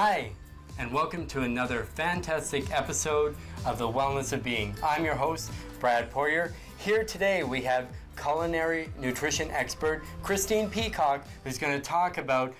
Hi, and welcome to another fantastic episode of The Wellness of Being. I'm your host, Brad Poirier. Here today we have culinary nutrition expert Christine Peacock, who's going to talk about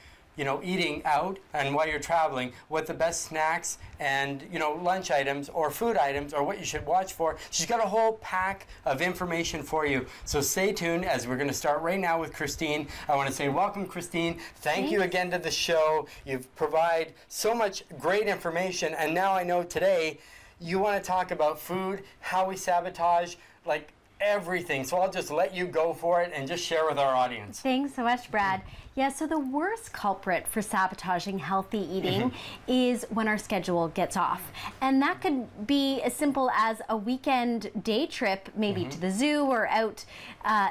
eating out and while you're traveling, what the best snacks and, lunch items or food items or what you should watch for. She's got a whole pack of information for you. So stay tuned as we're going to start right now with Christine. I want to say welcome, Christine. Thank you again to the show. You've provided so much great information. And now I know today you want to talk about food, how we sabotage, everything. So I'll just let you go for it and just share with our audience. Thanks so much, Brad. Yeah, so the worst culprit for sabotaging healthy eating is when our schedule gets off. And that could be as simple as a weekend day trip, maybe to the zoo or out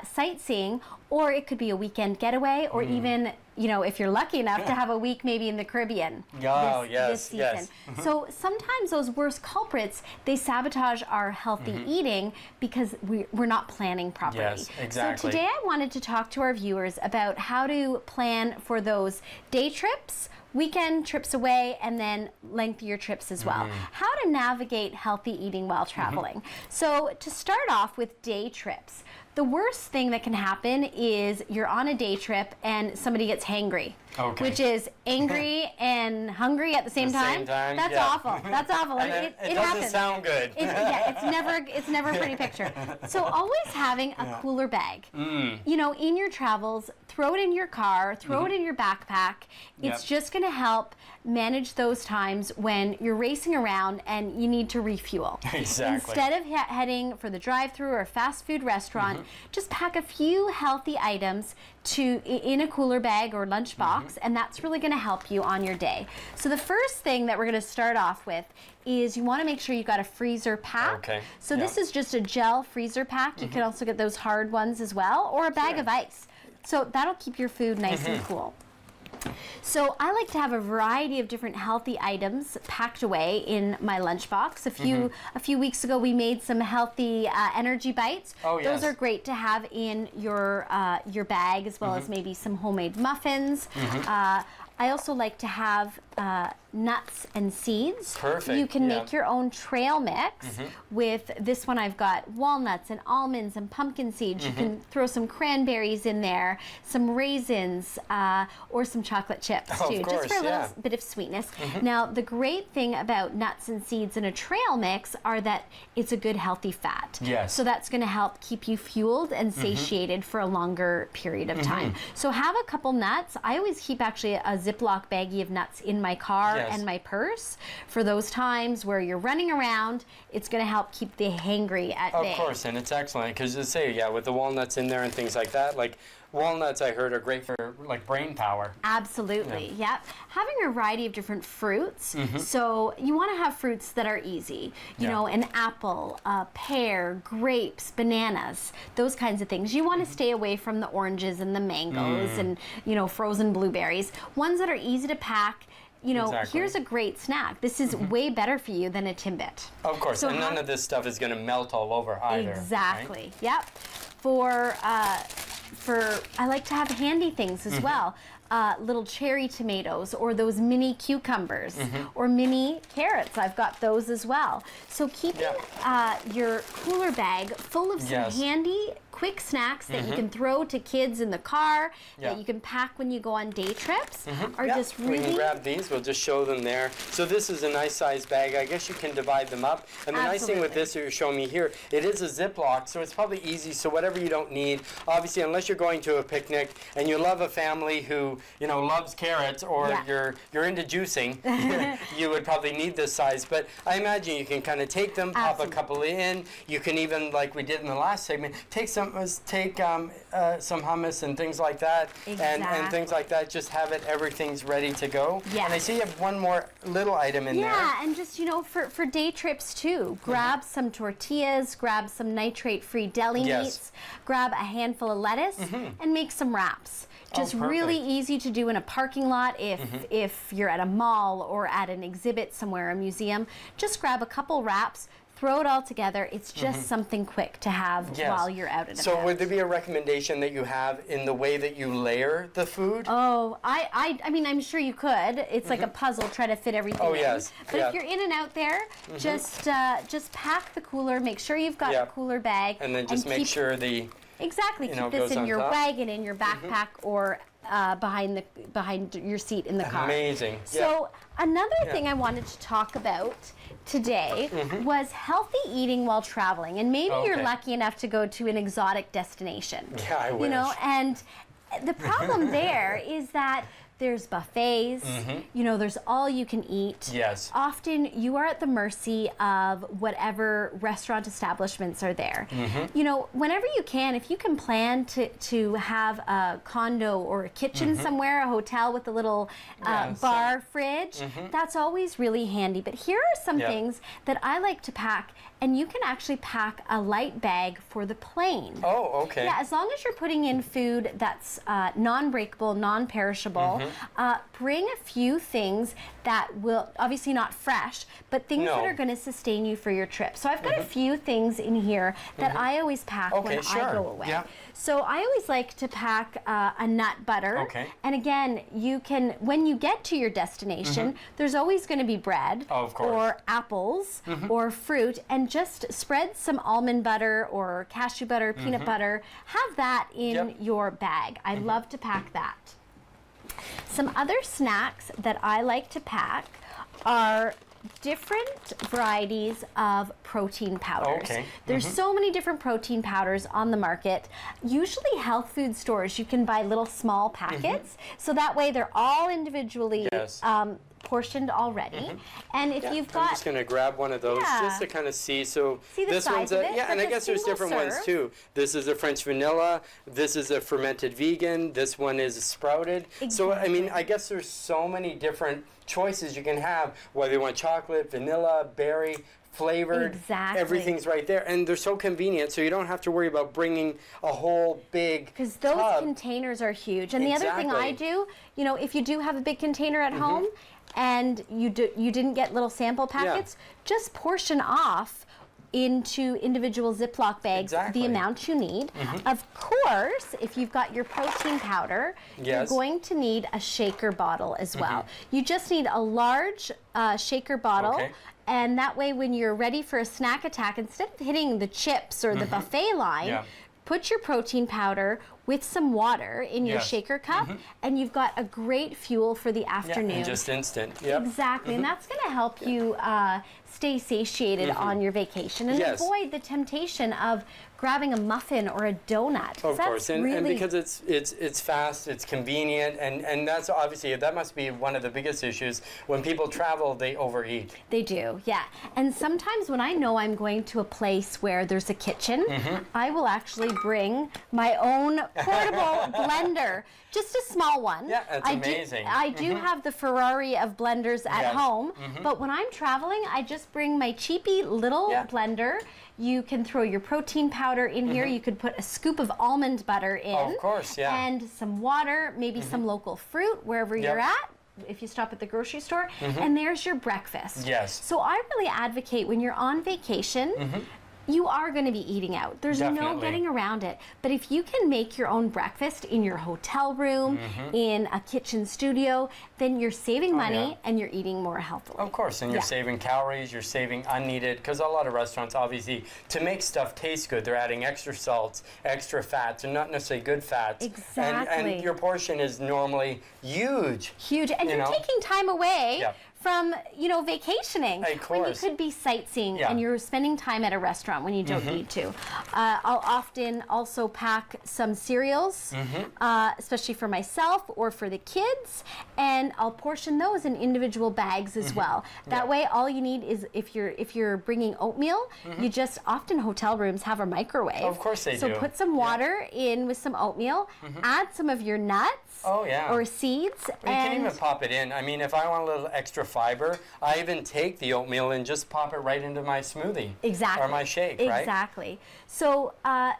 sightseeing, or it could be a weekend getaway, or even, if you're lucky enough to have a week maybe in the Caribbean this season. Yes. So sometimes those worst culprits, they sabotage our healthy eating because we're not planning properly. Yes, exactly. So today I wanted to talk to our viewers about how to plan for those day trips, weekend trips away, and then lengthier trips as well. How to navigate healthy eating while traveling. So to start off with day trips, the worst thing that can happen is you're on a day trip and somebody gets hangry, which is angry and hungry at the same time. That's awful. That's awful. It doesn't happens. sound good. It's never a pretty picture. So always having a cooler bag. In your travels, throw it in your car, throw it in your backpack. It's just going to help manage those times when you're racing around and you need to refuel. Exactly. Instead of heading for the drive-through or a fast food restaurant, just pack a few healthy items in a cooler bag or lunch box, and that's really going to help you on your day. So the first thing that we're going to start off with is you want to make sure you've got a freezer pack. So this is just a gel freezer pack. You can also get those hard ones as well, or a bag of ice. So that'll keep your food nice and cool. So I like to have a variety of different healthy items packed away in my lunchbox. A few weeks ago, we made some healthy energy bites. Those are great to have in your bag, as well as maybe some homemade muffins. I also like to have nuts and seeds. Perfect. You can make your own trail mix. With this one, I've got walnuts and almonds and pumpkin seeds. You can throw some cranberries in there, some raisins, or some chocolate chips too, just for a little bit of sweetness. Now, the great thing about nuts and seeds in a trail mix are that it's a good healthy fat. So that's going to help keep you fueled and satiated for a longer period of time. So have a couple nuts. I always keep actually a Ziploc baggie of nuts in my car and my purse for those times where you're running around. It's going to help keep the hangry at bay. Of course, and it's excellent because with the walnuts in there and things like that, walnuts I heard are great for brain power. Absolutely, yep. Having a variety of different fruits. So you want to have fruits that are easy. You know, an apple, a pear, grapes, bananas, those kinds of things. You want to stay away from the oranges and the mangoes and, frozen blueberries. Ones that are easy to pack. Here's a great snack. This is way better for you than a Timbit. Of course, so and none of this stuff is going to melt all over either. Exactly, right? Yep. I like to have handy things as well. Little cherry tomatoes, or those mini cucumbers, or mini carrots. I've got those as well. So keeping your cooler bag full of some handy, quick snacks that you can throw to kids in the car, that you can pack when you go on day trips, are just really... We can grab these. We'll just show them there. So this is a nice size bag. I guess you can divide them up. And the nice thing with this that you're showing me here, it is a Ziploc, so it's probably easy. So whatever you don't need, obviously, unless you're going to a picnic and you love a family who, loves carrots, or you're into juicing, you would probably need this size. But I imagine you can kind of take them, pop a couple in. You can even, like we did in the last segment, take some hummus and things like that, and things like that. Just have it, everything's ready to go. And I see you have one more little item in there. Yeah, and just, for day trips too, grab some tortillas, grab some nitrate-free deli meats, grab a handful of lettuce, and make some wraps. Just really easy to do in a parking lot if you're at a mall or at an exhibit somewhere, a museum. Just grab a couple wraps, throw it all together. It's just something quick to have while you're out and about. So would there be a recommendation that you have in the way that you layer the food? Oh, I mean, I'm sure you could. It's like a puzzle, try to fit everything in. Yes. But if you're in and out there, just pack the cooler, make sure you've got a cooler bag. And then just make sure the... Exactly. Keep this in your wagon, in your backpack, or behind your seat in the car. Amazing. So another thing I wanted to talk about today was healthy eating while traveling. And maybe you're lucky enough to go to an exotic destination. Yeah, I wish. You know, and the problem there is that there's buffets, you know, there's all you can eat. Yes. Often you are at the mercy of whatever restaurant establishments are there. You know, whenever you can, if you can plan to have a condo or a kitchen somewhere, a hotel with a little bar fridge, that's always really handy. But here are some things that I like to pack, and you can actually pack a light bag for the plane. Oh, okay. Yeah, as long as you're putting in food that's non-breakable, non-perishable, bring a few things that will, obviously not fresh, but things that are going to sustain you for your trip. So I've got a few things in here that I always pack when I go away. Yeah. So I always like to pack a nut butter. Okay. And again, you can, when you get to your destination, there's always going to be bread or apples or fruit, and just spread some almond butter or cashew butter, peanut butter. Have that in your bag. I love to pack that. Some other snacks that I like to pack are different varieties of protein powders. Okay. There's so many different protein powders on the market. Usually health food stores, you can buy little small packets, so that way they're all individually portioned already. And if you've got... I'm just going to grab one of those just to kind of see. So see the this size one's of it? and I guess there's different ones too. This is a French vanilla. This is a fermented vegan. This one is sprouted. Exactly. So I mean, I guess there's so many different choices you can have, whether you want chocolate, vanilla, berry, flavored. Exactly. Everything's right there, and they're so convenient, so you don't have to worry about bringing a whole big because those tub. Containers are huge. And the other thing I do, you know, if you do have a big container at home and you didn't get little sample packets, just portion off into individual Ziploc bags the amount you need. Of course, if you've got your protein powder, you're going to need a shaker bottle as well. You just need a large shaker bottle, and that way when you're ready for a snack attack, instead of hitting the chips or the buffet line, put your protein powder with some water in your shaker cup, and you've got a great fuel for the afternoon. And just instant. Exactly, and that's going to help you stay satiated on your vacation and avoid the temptation of grabbing a muffin or a donut. Of course, and because it's fast, it's convenient, and that's obviously, that must be one of the biggest issues. When people travel, they overeat. They do, yeah. And sometimes when I know I'm going to a place where there's a kitchen, I will actually bring my own portable blender, just a small one. Yeah, that's amazing. I do have the Ferrari of blenders at home, but when I'm traveling, I just bring my cheapy little blender. You can throw your protein powder in here. You could put a scoop of almond butter in. Of course, and some water, maybe some local fruit, wherever you're at, if you stop at the grocery store, and there's your breakfast. So I really advocate when you're on vacation, you are going to be eating out. There's no getting around it. But if you can make your own breakfast in your hotel room, in a kitchen studio, then you're saving money and you're eating more healthily. Of course, and you're saving calories, you're saving unneeded, because a lot of restaurants, obviously, to make stuff taste good, they're adding extra salts, extra fats, and not necessarily good fats. Exactly. And your portion is normally huge. Huge, and you're taking time away from, you know, vacationing. Of course. When you could be sightseeing and you're spending time at a restaurant when you don't need to. I'll often also pack some cereals, especially for myself or for the kids, and I'll portion those in individual bags as well. That way, all you need is, if you're bringing oatmeal, you just, often hotel rooms have a microwave. Of course they do. So put some water in with some oatmeal, add some of your nuts or seeds. You can even pop it in. I mean, if I want a little extra fiber. I even take the oatmeal and just pop it right into my smoothie. Exactly. Or my shake, right? Exactly. So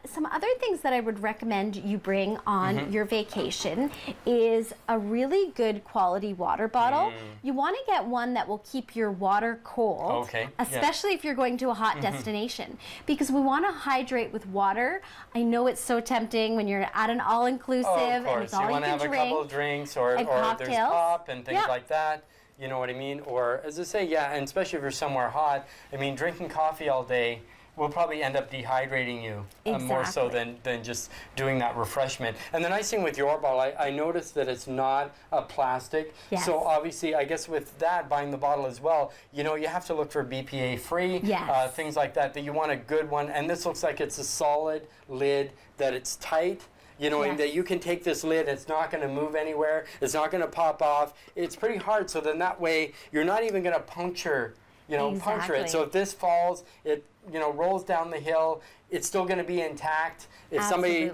some other things that I would recommend you bring on your vacation is a really good quality water bottle. You want to get one that will keep your water cold, especially if you're going to a hot destination, because we want to hydrate with water. I know it's so tempting when you're at an all-inclusive and it's all you can drink. You want to have a couple of drinks or there's pop and things like that. You know what I mean? Or, as I say, and especially if you're somewhere hot, I mean, drinking coffee all day will probably end up dehydrating you more so than just doing that refreshment. And the nice thing with your bottle, I noticed that it's not a plastic. Yes. So obviously, I guess with that, buying the bottle as well, you know, you have to look for BPA free, things like that you want a good one. And this looks like it's a solid lid, that it's tight. You know, and that you can take this lid, it's not going to move anywhere, it's not going to pop off. It's pretty hard, so then that way you're not even going to puncture it. So if this falls, it, rolls down the hill, it's still going to be intact. If somebody,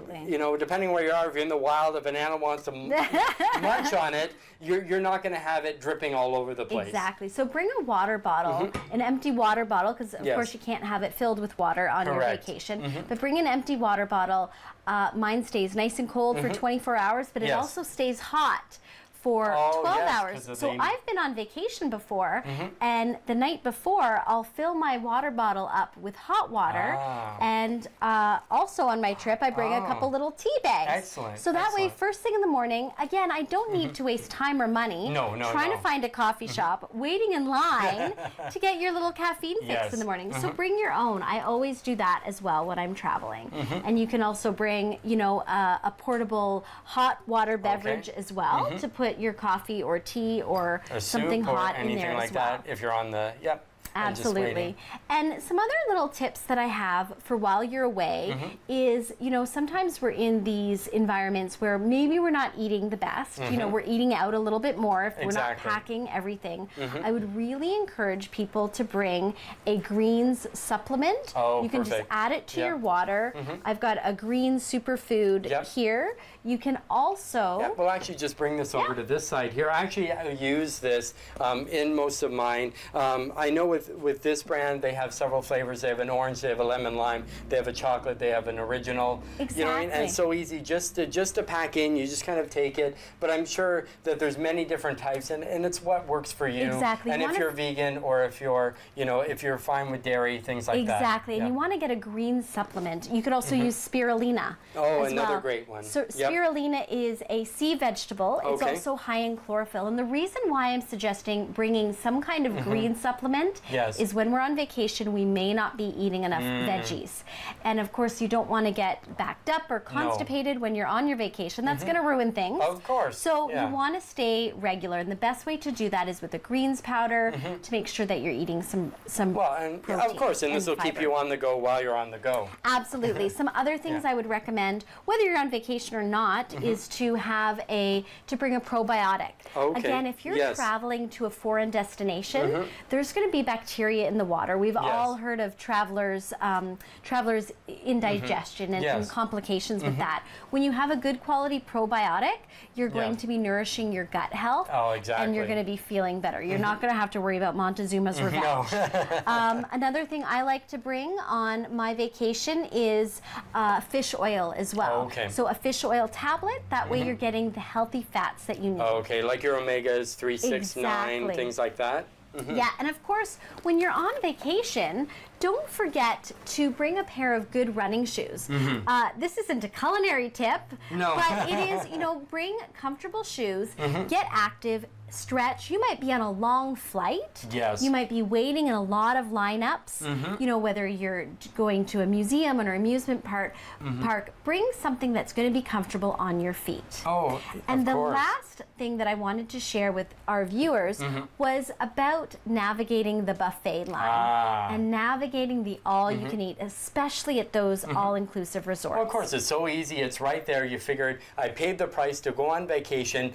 depending where you are, if you're in the wild, if an animal wants to munch on it, you're not going to have it dripping all over the place. Exactly. So bring a water bottle, an empty water bottle, because of course you can't have it filled with water on your vacation. But bring an empty water bottle. Mine stays nice and cold for 24 hours, but it also stays hot for 12 hours. So I've been on vacation before, and the night before, I'll fill my water bottle up with hot water, and also on my trip, I bring a couple little tea bags. Excellent. So that way, first thing in the morning, again, I don't need to waste time or money trying to find a coffee shop, waiting in line to get your little caffeine fix in the morning. So bring your own. I always do that as well when I'm traveling. And you can also bring, a portable hot water beverage as well to put your coffee or tea or something hot in there as well. If you're on the Absolutely. And some other little tips that I have for while you're away is, sometimes we're in these environments where maybe we're not eating the best. We're eating out a little bit more if we're not packing everything. I would really encourage people to bring a greens supplement. You can just add it to your water. I've got a green superfood here. You can also... we'll actually just bring this over to this side here. Actually, I use this in most of mine. I know with this brand, they have several flavors. They have an orange, they have a lemon lime, they have a chocolate, they have an original. Exactly. And it's so easy just to pack in. You just kind of take it. But I'm sure that there's many different types, and it's what works for you. Exactly. And if you're vegan or if you're, if you're fine with dairy, things like that. Exactly. And you want to get a green supplement. You could also use spirulina. Oh, another great one. So spirulina is a sea vegetable. It's also high in chlorophyll. And the reason why I'm suggesting bringing some kind of green supplement is when we're on vacation, we may not be eating enough veggies. And of course, you don't want to get backed up or constipated when you're on your vacation. That's going to ruin things. Of course. So you want to stay regular. And the best way to do that is with a greens powder to make sure that you're eating some protein of course, and this will keep you on the go while you're on the go. Absolutely. Some other things I would recommend, whether you're on vacation or not, is to bring a probiotic. Again, if you're traveling to a foreign destination, there's going to be bacteria in the water. We've all heard of travelers indigestion and complications with that. When you have a good quality probiotic, you're going to be nourishing your gut health. And you're going to be feeling better. You're not going to have to worry about Montezuma's revenge. Another thing I like to bring on my vacation is fish oil as well. So a fish oil tablet, that way you're getting the healthy fats that you need. Like your omegas 3, 6, 9, things like that. Yeah, and of course, when you're on vacation, don't forget to bring a pair of good running shoes. This isn't a culinary tip, but it is, bring comfortable shoes, get active, stretch. You might be on a long flight. You might be waiting in a lot of lineups. Whether you're going to a museum or an amusement park, bring something that's going to be comfortable on your feet. And the last thing that I wanted to share with our viewers was about navigating the buffet line and navigating the all-you-can-eat, especially at those all-inclusive resorts. Well, of course, it's so easy. It's right there. You figured, I paid the price to go on vacation.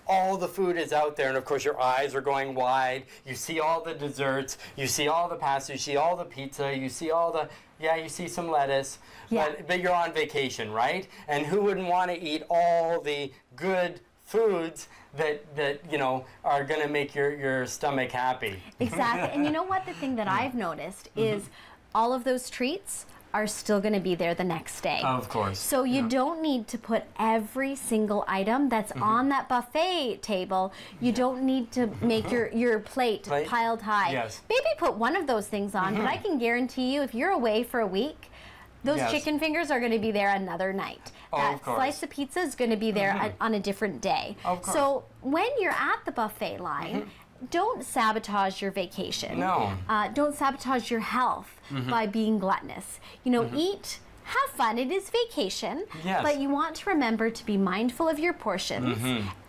All the food is out there, and of course your eyes are going wide. You see all the desserts, you see all the pasta, you see all the pizza, you see all the, you see some lettuce, but you're on vacation, right? And who wouldn't want to eat all the good foods that you know are going to make your stomach happy. Exactly. And you know what? The thing that I've noticed is all of those treats are still going to be there the next day. Of course. So you don't need to put every single item that's on that buffet table. You don't need to make your plate piled high. Yes. Maybe put one of those things on, but I can guarantee you if you're away for a week, those chicken fingers are going to be there another night. That slice of pizza is going to be there on a different day. Of course. So when you're at the buffet line, don't sabotage your vacation. No. Don't sabotage your health by being gluttonous. You know, eat, have fun. It is vacation. Yes. But you want to remember to be mindful of your portions.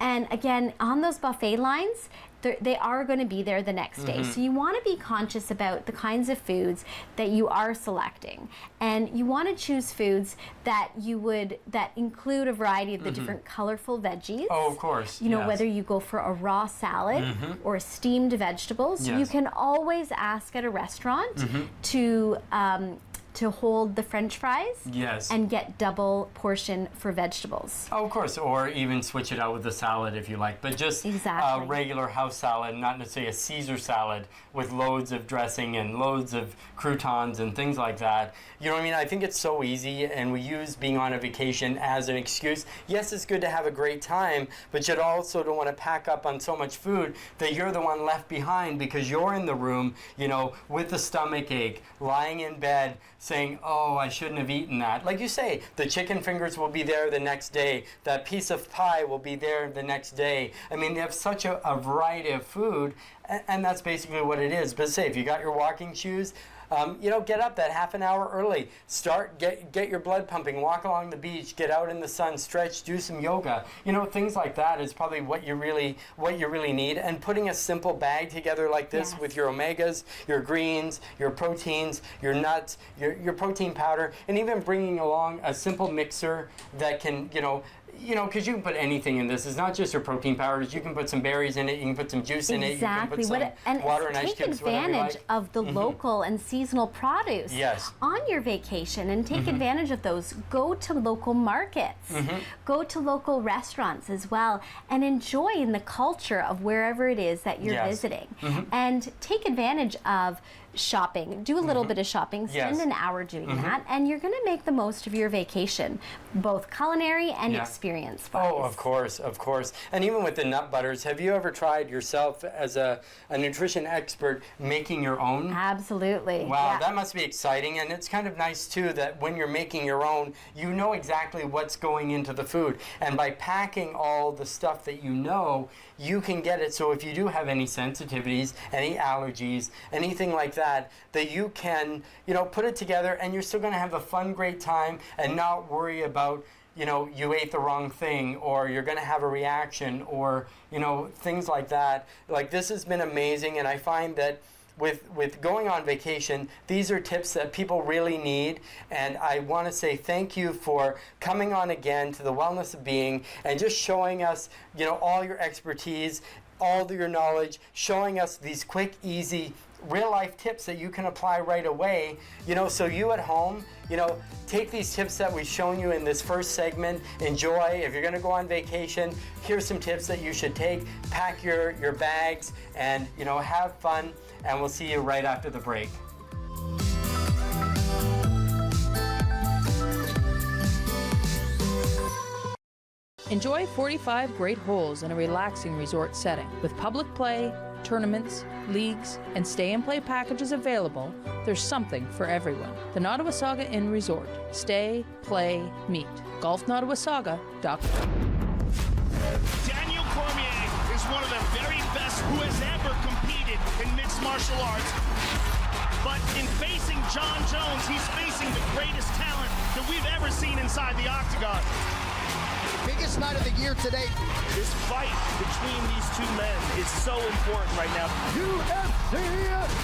And again, on those buffet lines, they are going to be there the next day. So you want to be conscious about the kinds of foods that you are selecting. And you want to choose foods that that include a variety of the different colorful veggies. Oh, of course. You know, whether you go for a raw salad or steamed vegetables, you can always ask at a restaurant to hold the French fries and get double portion for vegetables. Oh, of course, or even switch it out with the salad if you like, but just a regular house salad, not necessarily a Caesar salad with loads of dressing and loads of croutons and things like that. You know what I mean? I think it's so easy, and we use being on a vacation as an excuse. Yes, it's good to have a great time, but you also don't want to pack up on so much food that you're the one left behind because you're in the room, you know, with the stomach ache, lying in bed, saying, oh, I shouldn't have eaten that. Like you say, the chicken fingers will be there the next day. That piece of pie will be there the next day. I mean, they have such a variety of food, and that's basically what it is. But say, if you got your walking shoes, you know, get up that half an hour early. Get your blood pumping. Walk along the beach. Get out in the sun. Stretch. Do some yoga. You know, things like that is probably what you really need. And putting a simple bag together like this with your omegas, your greens, your proteins, your nuts, your protein powder, and even bringing along a simple mixer that can, you know, because you can put anything in this. It's not just your protein powders. You can put some berries in it. You can put some juice in it. You can put some water and ice cubes, whatever you like. Take advantage of the local and seasonal produce on your vacation, and take advantage of those. Go to local markets. Go to local restaurants as well, and enjoy in the culture of wherever it is that you're visiting. And take advantage of shopping. Do a little bit of shopping. Spend an hour doing that, and you're going to make the most of your vacation, both culinary and experience-wise. Oh, of course. And even with the nut butters, have you ever tried yourself as a nutrition expert making your own? Absolutely. Wow, that must be exciting. And it's kind of nice, too, that when you're making your own, you know exactly what's going into the food. And by packing all the stuff that you know, you can get it. So if you do have any sensitivities, any allergies, anything like that you can, you know, put it together, and you're still going to have a fun, great time and not worry about, you know, you ate the wrong thing, or you're going to have a reaction, or, you know, things like that. Like, this has been amazing, and I find that with going on vacation, these are tips that people really need, and I want to say thank you for coming on again to the Wellness of Being and just showing us, you know, all your expertise, all your knowledge, showing us these quick, easy, real-life tips that you can apply right away. You know, so you at home, you know, take these tips that we've shown you in this first segment, enjoy. If you're going to go on vacation, here's some tips that you should take. Pack your bags and, you know, have fun, and we'll see you right after the break. Enjoy 45 great holes in a relaxing resort setting. With public play, tournaments, leagues, and stay-and-play packages available, there's something for everyone. The Nottawasaga Inn Resort. Stay, play, meet. GolfNottawasaga.com. Daniel Cormier is one of the very best who has ever competed in mixed martial arts. But in facing John Jones, he's facing the greatest talent that we've ever seen inside the octagon. Biggest night of the year today. This fight between these two men is so important right now. UFC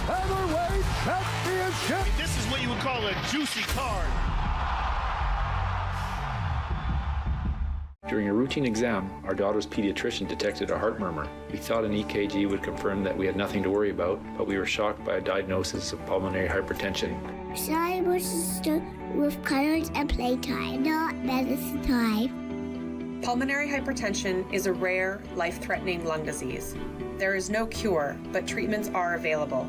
Heavyweight Championship. I mean, this is what you would call a juicy card. During a routine exam, our daughter's pediatrician detected a heart murmur. We thought an EKG would confirm that we had nothing to worry about, but we were shocked by a diagnosis of pulmonary hypertension. Science with colors and playtime, not medicine time. Pulmonary hypertension is a rare, life-threatening lung disease. There is no cure, but treatments are available.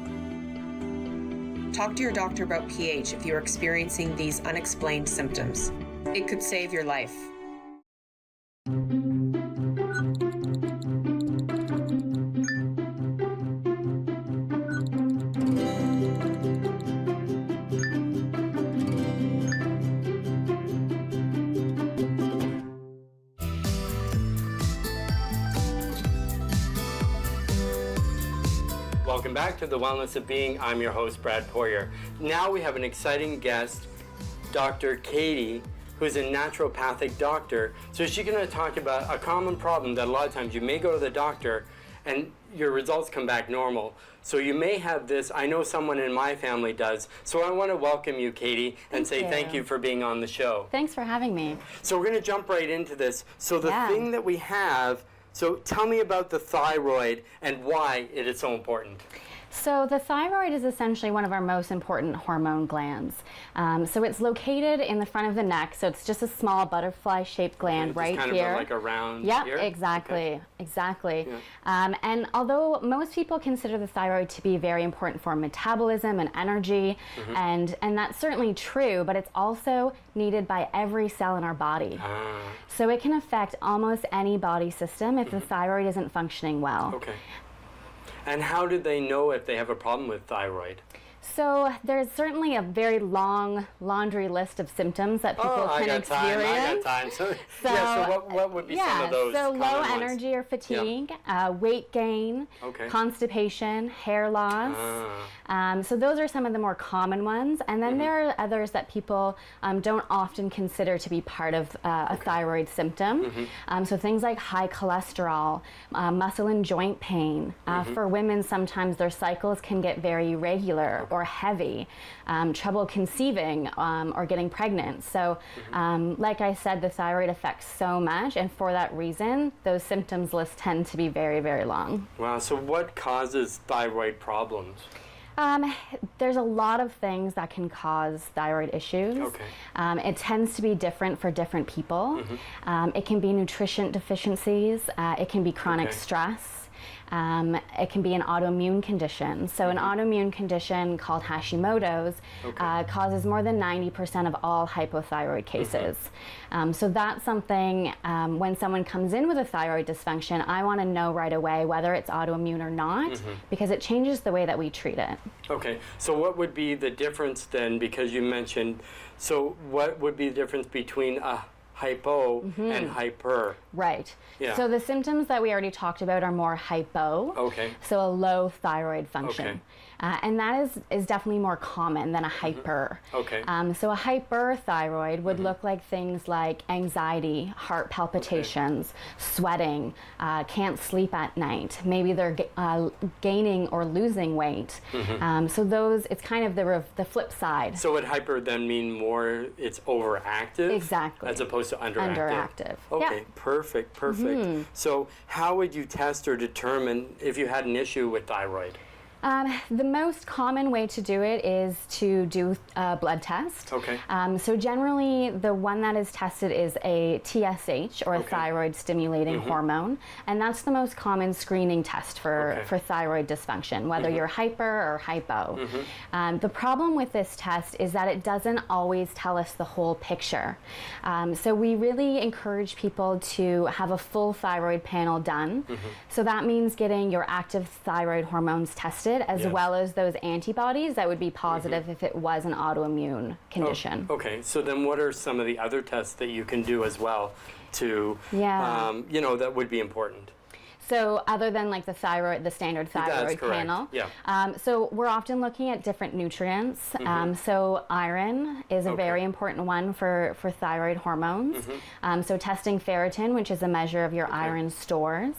Talk to your doctor about pH if you are experiencing these unexplained symptoms. It could save your life. Welcome back to The Wellness of Being. I'm your host, Brad Poirier. Now we have an exciting guest, Dr. Katie, who's a naturopathic doctor. So she's going to talk about a common problem that a lot of times you may go to the doctor and your results come back normal. So you may have this, I know someone in my family does. So I want to welcome you, Katie, and say thank you for being on the show. Thanks for having me. So we're going to jump right into this. So the thing that we have, so tell me about the thyroid and why it is so important. So the thyroid is essentially one of our most important hormone glands. So it's located in the front of the neck, so it's just a small butterfly-shaped gland right kind here. Of like around here? Exactly, exactly. Yeah. And although most people consider the thyroid to be very important for metabolism and energy, and that's certainly true, but it's also needed by every cell in our body. So it can affect almost any body system if the thyroid isn't functioning well. Okay. And how do they know if they have a problem with thyroid? So there's certainly a very long laundry list of symptoms that people can experience. I got time. So what would be some of those? So low ones? energy or fatigue, weight gain, constipation, hair loss. So those are some of the more common ones. And then there are others that people don't often consider to be part of a thyroid symptom. So things like high cholesterol, muscle and joint pain. For women, sometimes their cycles can get very irregular or heavy, trouble conceiving or getting pregnant. So like I said, the thyroid affects so much, and for that reason, those symptoms lists tend to be very, very long. Wow, so what causes thyroid problems? There's a lot of things that can cause thyroid issues. It tends to be different for different people. It can be nutrition deficiencies, it can be chronic stress. It can be an autoimmune condition. So an autoimmune condition called Hashimoto's causes more than 90% of all hypothyroid cases. So that's something, when someone comes in with a thyroid dysfunction, I want to know right away whether it's autoimmune or not, because it changes the way that we treat it. Okay, so what would be the difference then, because you mentioned, so what would be the difference between a hypo and hyper? Right. Yeah. So the symptoms that we already talked about are more hypo, so a low thyroid function. And that is definitely more common than a hyper. So a hyperthyroid would look like things like anxiety, heart palpitations, sweating, can't sleep at night. Maybe they're gaining or losing weight. So those, it's kind of the flip side. So would hyper then mean more, it's overactive? Exactly. As opposed to underactive? Underactive. Okay, perfect, perfect. So how would you test or determine if you had an issue with thyroid? The most common way to do it is to do a blood test. So generally, the one that is tested is a TSH, or a thyroid stimulating hormone, and that's the most common screening test for thyroid dysfunction, whether you're hyper or hypo. The problem with this test is that it doesn't always tell us the whole picture. So we really encourage people to have a full thyroid panel done. So that means getting your active thyroid hormones tested, as well as those antibodies that would be positive if it was an autoimmune condition. Okay, so then what are some of the other tests that you can do as well to, you know, that would be important? So other than like the standard thyroid panel. So we're often looking at different nutrients. So iron is a very important one for thyroid hormones. So testing ferritin, which is a measure of your iron stores.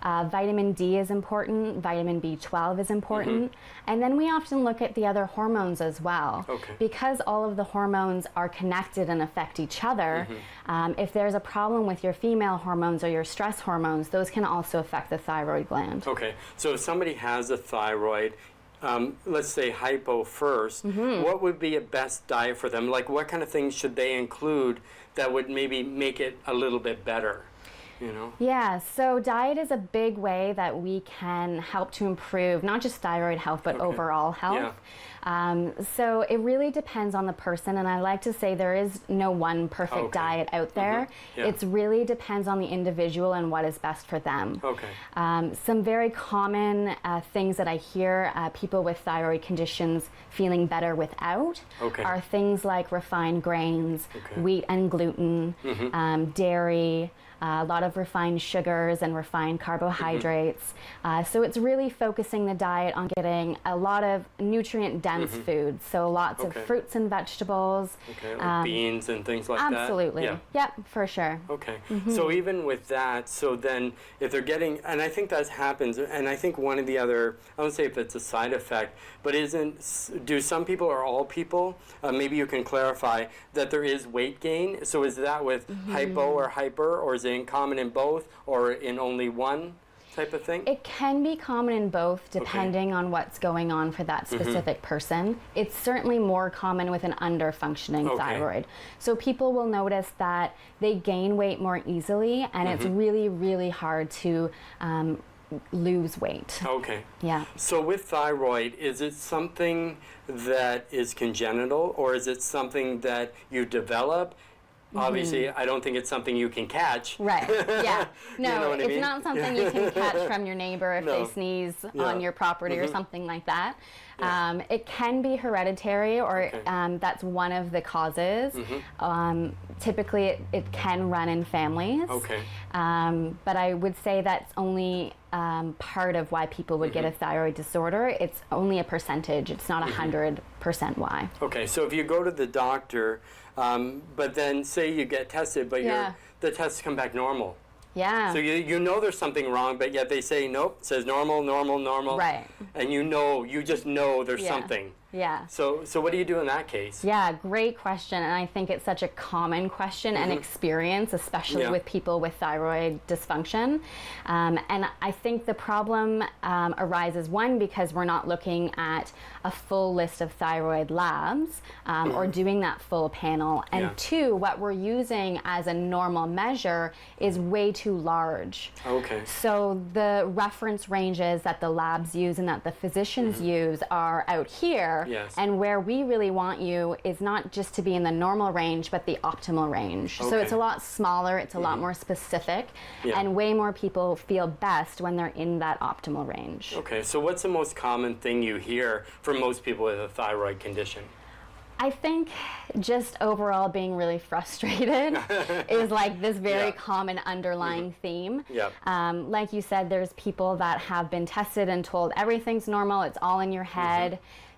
Vitamin D is important, vitamin B12 is important, and then we often look at the other hormones as well. Because all of the hormones are connected and affect each other, if there's a problem with your female hormones or your stress hormones, those can also affect the thyroid gland. Okay, so if somebody has a thyroid, let's say hypo first, what would be a best diet for them? Like what kind of things should they include that would maybe make it a little bit better? you know? Yeah, so diet is a big way that we can help to improve not just thyroid health, but overall health. So it really depends on the person, and I like to say there is no one perfect diet out there. It really depends on the individual and what is best for them. Some very common things that I hear people with thyroid conditions feeling better without are things like refined grains, wheat and gluten, dairy, a lot of refined sugars and refined carbohydrates. So it's really focusing the diet on getting a lot of nutrient-dense foods. So lots of fruits and vegetables. Like beans and things like that? Absolutely. Yep, for sure. So even with that, so then if they're getting, and I think that happens, and I think one of the other, I don't say if it's a side effect, but do some people or all people, maybe you can clarify, that there is weight gain? So is that with hypo or hyper, or is it common in both, or in only one type of thing? It can be common in both, depending on what's going on for that specific person. It's certainly more common with an under-functioning thyroid. So people will notice that they gain weight more easily, and it's really, really hard to lose weight. Yeah. So with thyroid, is it something that is congenital, or is it something that you develop? Obviously, I don't think it's something you can catch. Right, yeah. No, You know what I it's mean? not something you can catch from your neighbor if they sneeze on your property or something like that. It can be hereditary, or that's one of the causes. Typically, it can run in families. But I would say that's only part of why people would get a thyroid disorder. It's only a percentage. It's not 100% why. So if you go to the doctor, but then say you get tested, but the tests come back normal. So you know there's something wrong, but yet they say, nope, it says normal, normal, normal. Right. And you just know there's something. So what do you do in that case? Yeah, great question. And I think it's such a common question and experience, especially with people with thyroid dysfunction. And I think the problem arises, one, because we're not looking at a full list of thyroid labs or doing that full panel. And two, what we're using as a normal measure is way too large. So the reference ranges that the labs use and that the physicians use are out here. And where we really want you is not just to be in the normal range, but the optimal range. So it's a lot smaller, it's a lot more specific, and way more people feel best when they're in that optimal range. So what's the most common thing you hear from most people with a thyroid condition? I think just overall being really frustrated is like this very common underlying theme. Like you said, there's people that have been tested and told everything's normal, it's all in your head.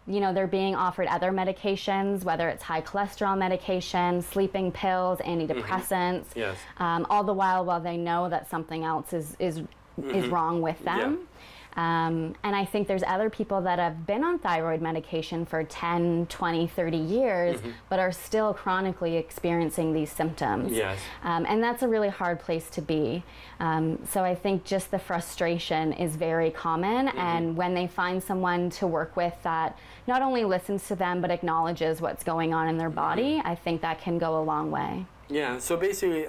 You know, they're being offered other medications, whether it's high cholesterol medication, sleeping pills, antidepressants, all the while they know that something else is wrong with them. And I think there's other people that have been on thyroid medication for 10, 20, 30 years, but are still chronically experiencing these symptoms. And that's a really hard place to be. So I think just the frustration is very common. And when they find someone to work with that not only listens to them, but acknowledges what's going on in their body, I think that can go a long way. So basically,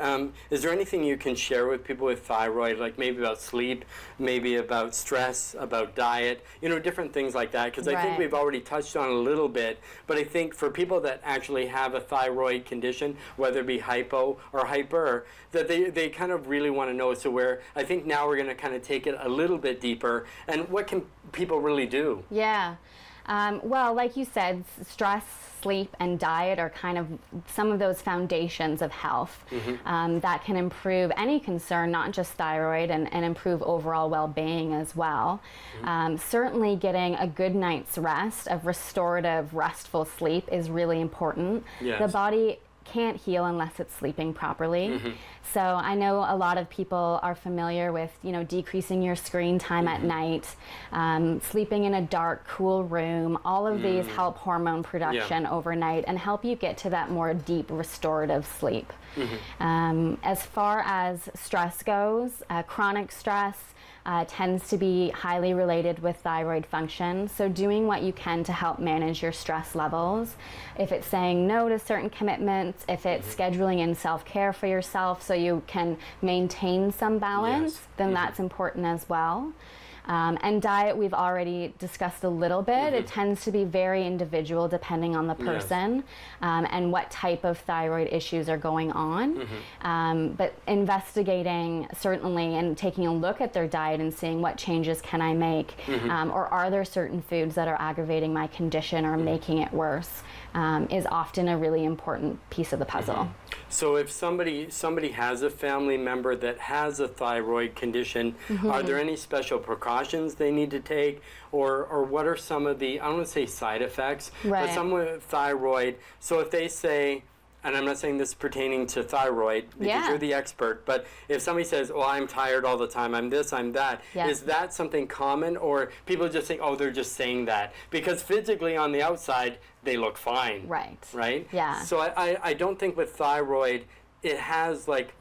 is there anything you can share with people with thyroid, like maybe about sleep, maybe about stress, about diet, you know, different things like that? Because I think we've already touched on a little bit, but I think for people that actually have a thyroid condition, whether it be hypo or hyper, that they kind of really want to know. So I think now we're going to kind of take it a little bit deeper. And what can people really do? Well, like you said, stress, sleep, and diet are kind of some of those foundations of health that can improve any concern, not just thyroid, and improve overall well-being as well. Certainly getting a good night's rest of restorative, restful sleep is really important. The body can't heal unless it's sleeping properly. So I know a lot of people are familiar with, you know, decreasing your screen time at night, sleeping in a dark, cool room. All of these help hormone production overnight and help you get to that more deep restorative sleep. As far as stress goes, chronic stress, tends to be highly related with thyroid function. So doing what you can to help manage your stress levels. If it's saying no to certain commitments, if it's scheduling in self-care for yourself so you can maintain some balance, then that's important as well. And diet, we've already discussed a little bit. It tends to be very individual depending on the person and what type of thyroid issues are going on. But investigating certainly and taking a look at their diet and seeing what changes can I make, or are there certain foods that are aggravating my condition or making it worse, is often a really important piece of the puzzle. So if somebody has a family member that has a thyroid condition, are there any special precautions they need to take, or what are some of the, I don't want to say side effects, but some with thyroid? So if they say, and I'm not saying this pertaining to thyroid because you're the expert, but if somebody says, oh, I'm tired all the time, I'm this, I'm that, is that something common, or people just think, oh, they're just saying that? Because physically on the outside, they look fine. Right? Yeah. So I don't think with thyroid, it has like,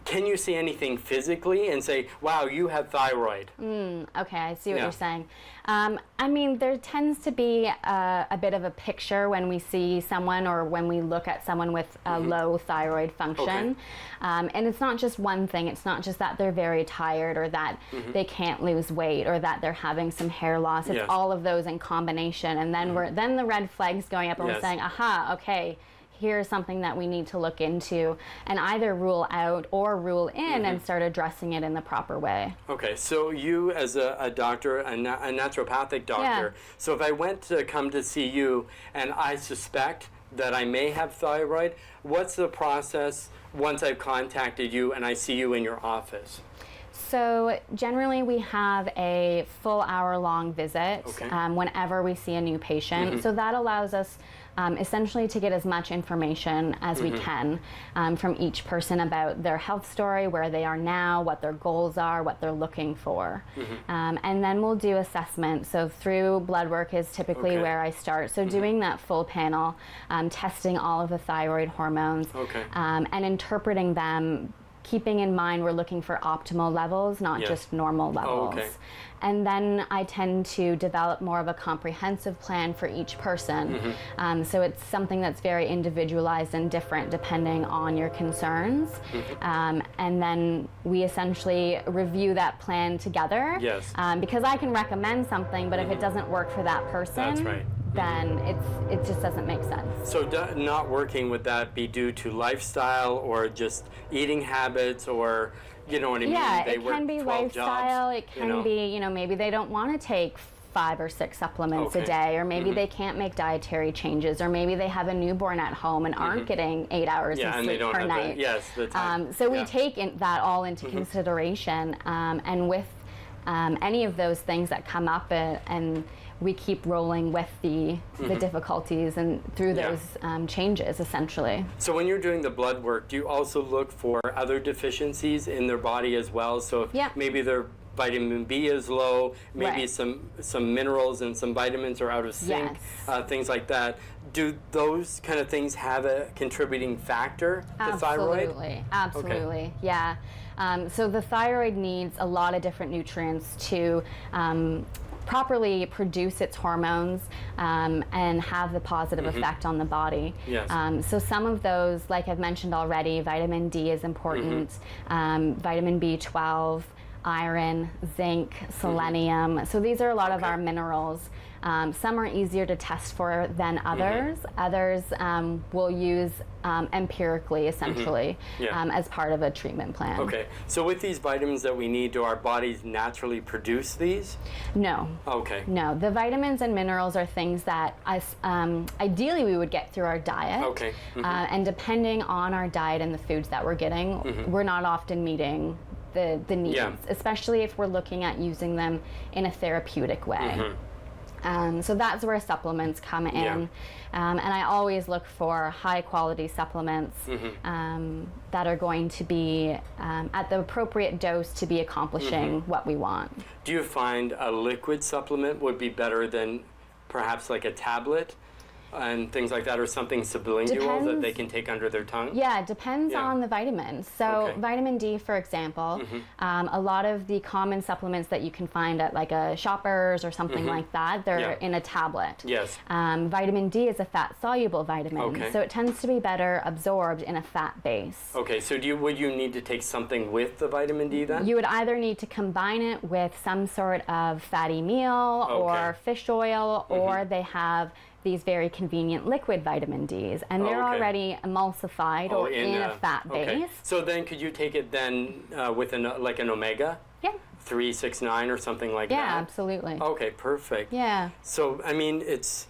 can you see anything physically and say, wow, you have thyroid? Okay, I see what you're saying. I mean, there tends to be a bit of a picture when we see someone or when we look at someone with a low thyroid function. And it's not just one thing. It's not just that they're very tired or that they can't lose weight or that they're having some hair loss. It's all of those in combination. And then then the red flags going up and we're saying, aha, okay, here's something that we need to look into and either rule out or rule in and start addressing it in the proper way. Okay, so you as a doctor, a naturopathic doctor, so if I went to come to see you and I suspect that I may have thyroid, what's the process once I've contacted you and I see you in your office? So generally we have a full hour-long visit whenever we see a new patient. So that allows us essentially to get as much information as we can from each person about their health story, where they are now, what their goals are, what they're looking for. And then we'll do assessment. So through blood work is typically where I start. So doing that full panel, testing all of the thyroid hormones, and interpreting them, keeping in mind we're looking for optimal levels, not just normal levels. And then I tend to develop more of a comprehensive plan for each person. So it's something that's very individualized and different depending on your concerns. And then we essentially review that plan together. Because I can recommend something, but if it doesn't work for that person, then it just doesn't make sense. So not working, would that be due to lifestyle or just eating habits, or you know what I mean? Yeah, they it can be lifestyle. It can be, you know, maybe they don't want to take 5 or 6 supplements a day, or maybe they can't make dietary changes, or maybe they have a newborn at home and aren't getting 8 hours of sleep per night. The time. So we take that all into consideration, and with any of those things that come up, and we keep rolling with the difficulties and through those changes, essentially. So when you're doing the blood work, do you also look for other deficiencies in their body as well? So if maybe their vitamin B is low, maybe some minerals and some vitamins are out of sync, things like that. Do those kind of things have a contributing factor to thyroid? Absolutely, yeah. So the thyroid needs a lot of different nutrients to properly produce its hormones and have the positive effect on the body. So some of those, like I've mentioned already, vitamin D is important, vitamin B12, iron, zinc, selenium. So these are a lot of our minerals. Some are easier to test for than others. Others we'll use empirically, essentially, as part of a treatment plan. Okay, so with these vitamins that we need, do our bodies naturally produce these? No. Okay. No, the vitamins and minerals are things that ideally we would get through our diet. Okay. And depending on our diet and the foods that we're getting, we're not often meeting the needs, especially if we're looking at using them in a therapeutic way. So that's where supplements come in. And I always look for high quality supplements that are going to be at the appropriate dose to be accomplishing what we want. Do you find a liquid supplement would be better than perhaps like a tablet? and things like that, or something sublingual that they can take under their tongue? Yeah, it depends on the vitamins. So vitamin D, for example, a lot of the common supplements that you can find at like a Shoppers or something like that, they're in a tablet. Yes. Vitamin D is a fat-soluble vitamin, so it tends to be better absorbed in a fat base. Okay, so would you need to take something with the vitamin D then? You would either need to combine it with some sort of fatty meal or fish oil, or they have these very convenient liquid vitamin Ds, and they're already emulsified or in a fat base. So then could you take it then with like an omega? Yeah. 369 or something like that? Yeah, absolutely. Okay, perfect. Yeah. So, I mean, it's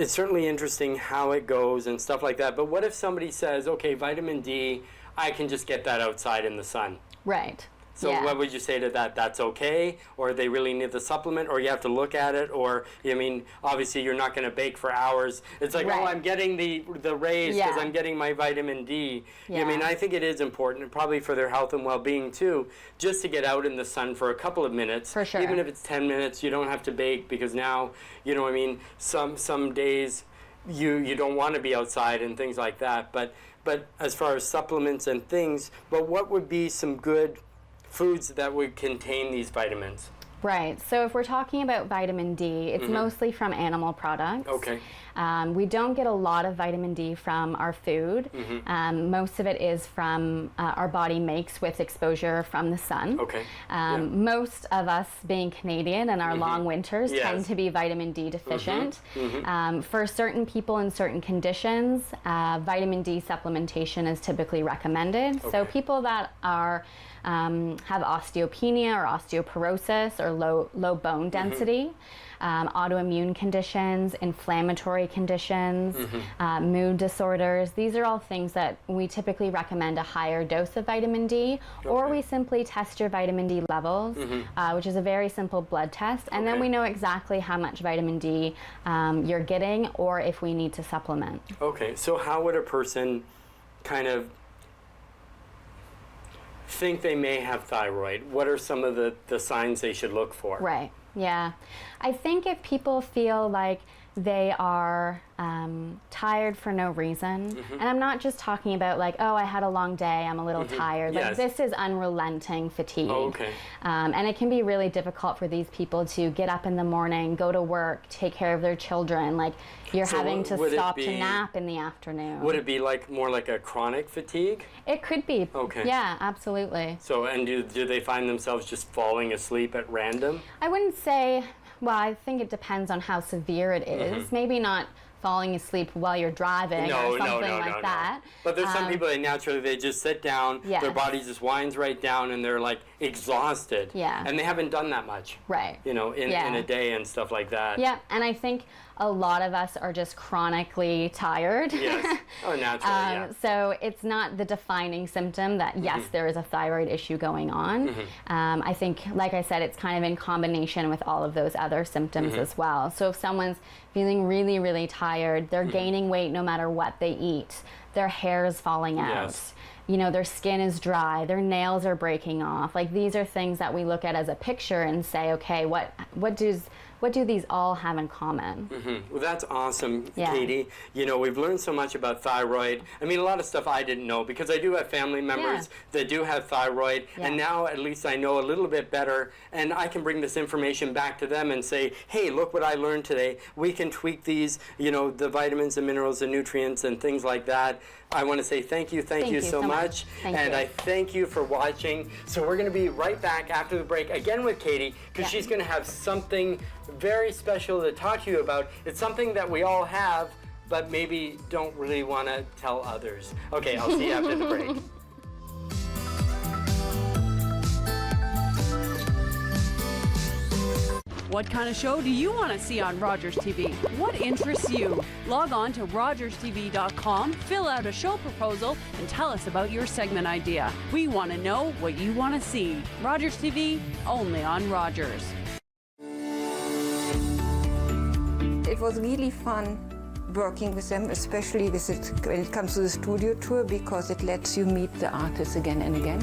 certainly interesting how it goes and stuff like that, but what if somebody says, okay, vitamin D, I can just get that outside in the sun? Right. So what would you say to that? That's okay? Or they really need the supplement? Or you have to look at it? Or, I mean, obviously you're not going to bake for hours. It's like, oh, I'm getting the rays because I'm getting my vitamin D. I mean, I think it is important, probably for their health and well-being too, just to get out in the sun for a couple of minutes. For sure. Even if it's 10 minutes, you don't have to bake, because now, you know what I mean, some days you don't want to be outside and things like that. But as far as supplements and things, but what would be some good foods that would contain these vitamins? Right. So if we're talking about vitamin D, it's mostly from animal products. Okay. We don't get a lot of vitamin D from our food. Most of it is from our body makes with exposure from the sun. Okay. Most of us, being Canadian and our long winters, tend to be vitamin D deficient. For certain people in certain conditions, vitamin D supplementation is typically recommended. So people that are have osteopenia or osteoporosis or low bone density, autoimmune conditions, inflammatory conditions, mood disorders. These are all things that we typically recommend a higher dose of vitamin D, or we simply test your vitamin D levels, which is a very simple blood test, and then we know exactly how much vitamin D you're getting, or if we need to supplement. Okay, so how would a person kind of think they may have thyroid? What are some of the signs they should look for? Right, yeah. I think if people feel like they are tired for no reason, and I'm not just talking about like, oh, I had a long day, I'm a little tired. Like, this is unrelenting fatigue. And it can be really difficult for these people to get up in the morning, go to work, take care of their children. Like, you're having to stop to nap in the afternoon. Would it be like more like a chronic fatigue? It could be. Okay. Yeah, absolutely. So, and do they find themselves just falling asleep at random? I wouldn't say, well, I think it depends on how severe it is. Maybe not falling asleep while you're driving or something like that. But there's some people that naturally, they just sit down, their body just winds right down, and they're like exhausted. And they haven't done that much. Right. You know, in a day and stuff like that. Yeah, and I think a lot of us are just chronically tired. Yes. Oh, naturally, So it's not the defining symptom that, yes, there is a thyroid issue going on. I think, like I said, it's kind of in combination with all of those other symptoms as well. So if someone's feeling really, really tired, they're gaining weight no matter what they eat, their hair is falling out, you know, their skin is dry, their nails are breaking off. Like, these are things that we look at as a picture and say, okay, what do these all have in common? Well, that's awesome, Katie. You know, we've learned so much about thyroid. I mean, a lot of stuff I didn't know, because I do have family members that do have thyroid, and now at least I know a little bit better, and I can bring this information back to them and say, hey, look what I learned today. We can tweak these, you know, the vitamins and minerals and nutrients and things like that. I want to say thank you so much. And I thank you for watching. So we're going to be right back after the break again with Katie, because she's going to have something very special to talk to you about. It's something that we all have, but maybe don't really want to tell others. Okay, I'll see you after the break. What kind of show do you want to see on Rogers TV? What interests you? Log on to rogerstv.com, fill out a show proposal, and tell us about your segment idea. We want to know what you want to see. Rogers TV, only on Rogers. It was really fun working with them, especially when it comes to the studio tour, because it lets you meet the artists again and again.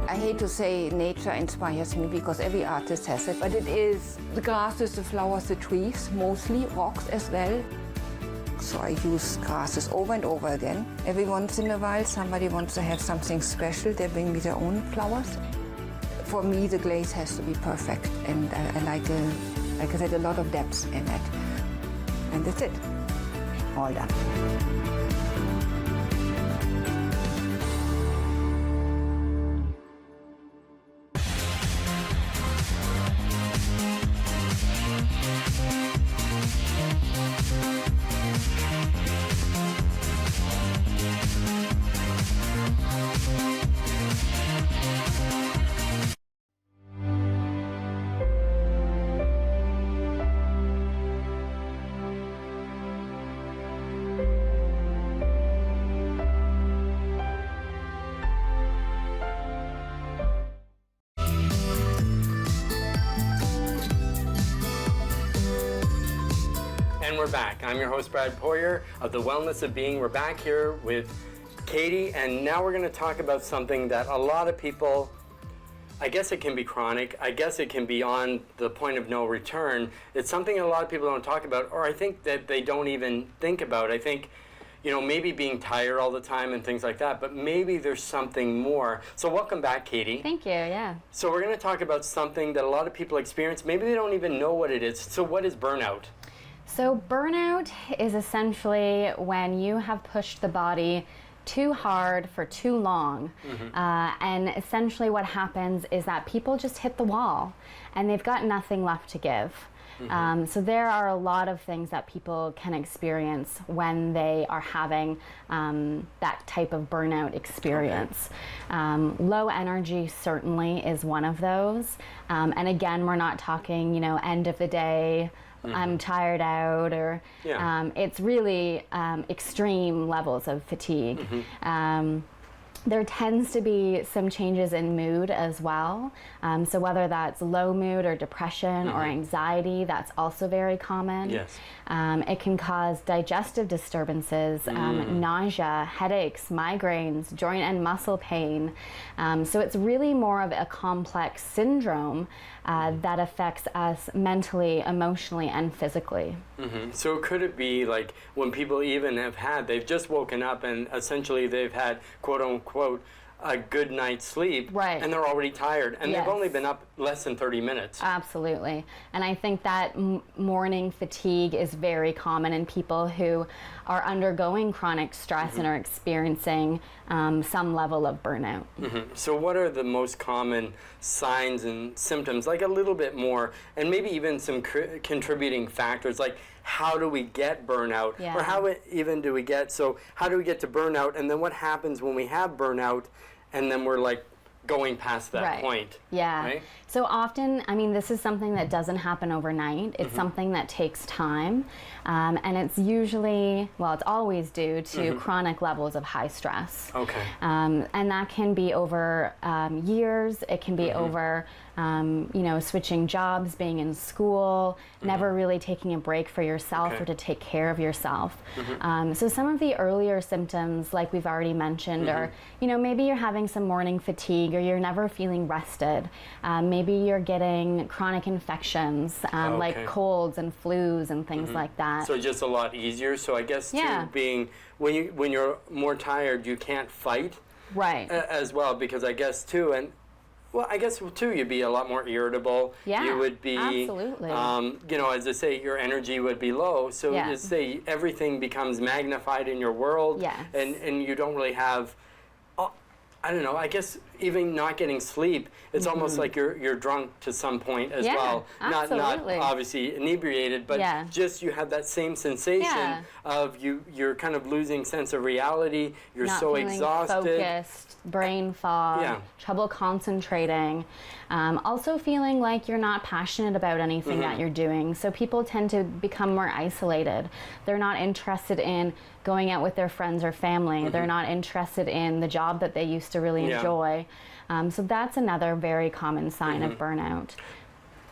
I hate to say nature inspires me because every artist has it, but it is the grasses, the flowers, the trees, mostly rocks as well. So I use grasses over and over again. Every once in a while, somebody wants to have something special. They bring me their own flowers. For me, the glaze has to be perfect, and I like I said, a lot of depth in it. And that's it. All done. And we're back. I'm your host, Brad Poirier of The Wellness of Being. We're back here with Katie, and now we're going to talk about something that a lot of people, I guess it can be chronic, I guess it can be on the point of no return. It's something a lot of people don't talk about, or I think that they don't even think about. I think, you know, maybe being tired all the time and things like that, but maybe there's something more. So welcome back, Katie. Thank you, yeah. So we're going to talk about something that a lot of people experience. Maybe they don't even know what it is. So what is burnout? So burnout is essentially when you have pushed the body too hard for too long. And essentially what happens is that people just hit the wall and they've got nothing left to give. So there are a lot of things that people can experience when they are having that type of burnout experience. Low energy certainly is one of those. And again, we're not talking, you know, end of the day, I'm tired out, or it's really extreme levels of fatigue. There tends to be some changes in mood as well. So whether that's low mood or depression or anxiety, that's also very common. Yes. It can cause digestive disturbances, nausea, headaches, migraines, joint and muscle pain. So it's really more of a complex syndrome that affects us mentally, emotionally, and physically. So could it be like when people even they've just woken up and essentially they've had, quote unquote, a good night's sleep, right, and they're already tired, and they've only been up less than 30 minutes. Absolutely. And I think that morning fatigue is very common in people who are undergoing chronic stress and are experiencing some level of burnout. So what are the most common signs and symptoms, like a little bit more, and maybe even some contributing factors, like how do we get burnout, or how even do we get, so how do we get to burnout, and then what happens when we have burnout and then we're like going past that point? Right? So often, I mean, this is something that doesn't happen overnight. It's something that takes time, and it's usually, well, it's always due to chronic levels of high stress. And that can be over years. It can be over, you know, switching jobs, being in school, never really taking a break for yourself or to take care of yourself. So some of the earlier symptoms, like we've already mentioned, are, you know, maybe you're having some morning fatigue, or you're never feeling rested. Maybe you're getting chronic infections, like colds and flus and things like that. So just a lot easier. So I guess too, being when you're more tired, you can't fight as well, because I guess too, and well, I guess too, you'd be a lot more irritable. You would be, absolutely. You know, as I say, your energy would be low. So you say everything becomes magnified in your world, and you don't really have, I don't know, I guess even not getting sleep, it's almost like you're drunk to some point as well. Not obviously inebriated, but just you have that same sensation of you're kind of losing sense of reality, you're not so feeling exhausted. Focused, brain fog, trouble concentrating. Also feeling like you're not passionate about anything that you're doing. So people tend to become more isolated. They're not interested in going out with their friends or family. They're not interested in the job that they used to really enjoy. So that's another very common sign of burnout.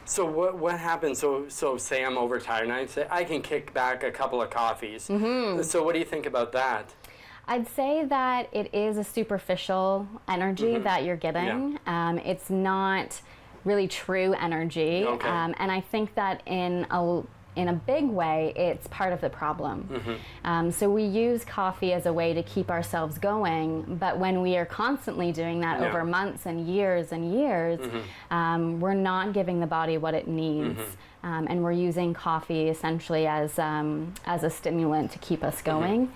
So what happens? So say I'm overtired and I say I can kick back a couple of coffees. So what do you think about that? I'd say that it is a superficial energy that you're getting. It's not really true energy. And I think that in a big way, it's part of the problem. So we use coffee as a way to keep ourselves going, but when we are constantly doing that over months and years, we're not giving the body what it needs. And we're using coffee essentially as a stimulant to keep us going.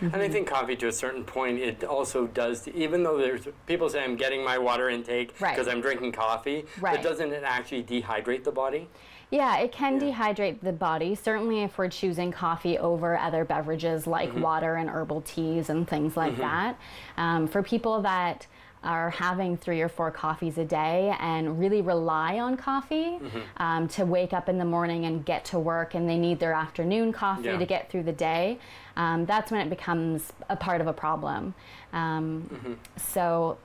And I think coffee, to a certain point, it also does, even though there's people say I'm getting my water intake because I'm drinking coffee, but doesn't it actually dehydrate the body? Yeah, it can dehydrate the body, certainly if we're choosing coffee over other beverages like water and herbal teas and things like that. For people that are having 3 or 4 coffees a day and really rely on coffee to wake up in the morning and get to work, and they need their afternoon coffee to get through the day, that's when it becomes a part of a problem. So